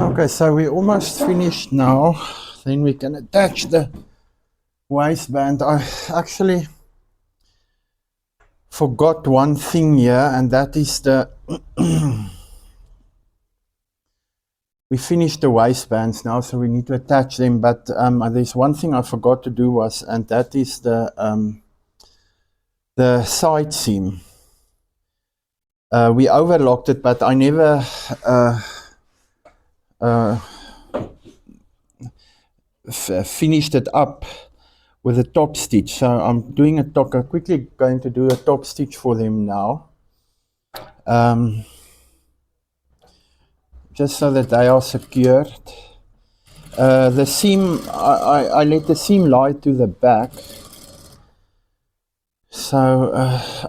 Okay, so we're almost finished now. Then we can attach the waistband. I actually forgot one thing here, and that is the we finished the waistbands now, so we need to attach them. But there's one thing I forgot to do and that is the side seam. We overlocked it, but I never finished it up with a top stitch. So I'm doing I'm quickly going to do a top stitch for them now. Just so that they are secured. The seam, I let the seam lie to the back. So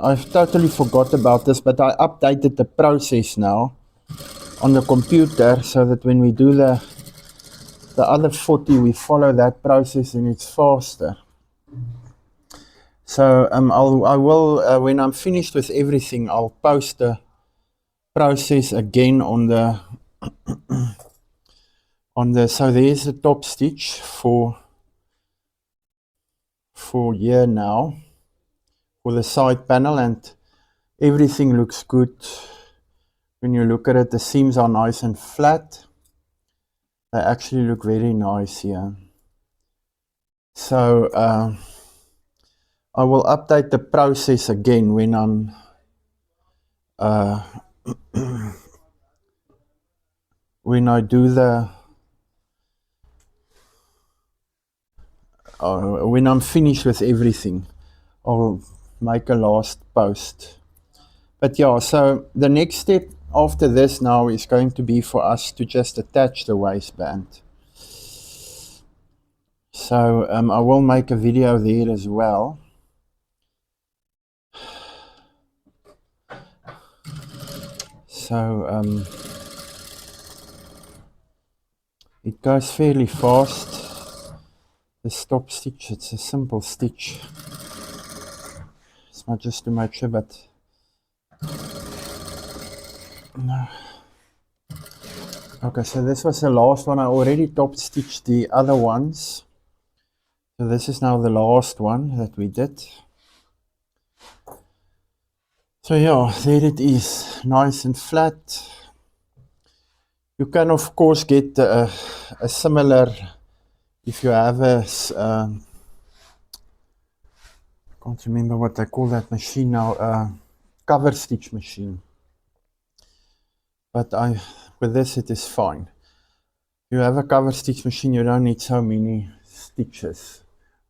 I've totally forgot about this, but I updated the process now on the computer so that when we do the other 40, we follow that process and it's faster. So I will when I'm finished with everything, I'll post the process again on the so there's the top stitch for here now for the side panel, and everything looks good. When you look at it, the seams are nice and flat. They actually look very nice here. So I will update the process again when I'm when I do the when I'm finished with everything. I'll make a last post. But yeah, so the next step after this now is going to be for us to just attach the waistband. So I will make a video there as well. So it goes fairly fast. The stop stitch, it's a simple stitch. It's not just to make sure, but no. Okay, so this was the last one. I already top stitched the other ones. So this is now the last one that we did. So yeah, there it is, nice and flat. You can of course get a similar, if you have a, I can't remember what they call that machine now, cover stitch machine. But with this it is fine. If you have a cover stitch machine, you don't need so many stitches.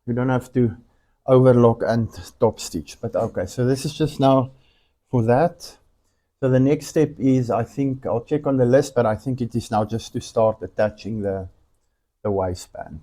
You don't have to overlock and top stitch. But okay, so this is just now for that. So the next step is, I think, I'll check on the list, but I think it is now just to start attaching the waistband.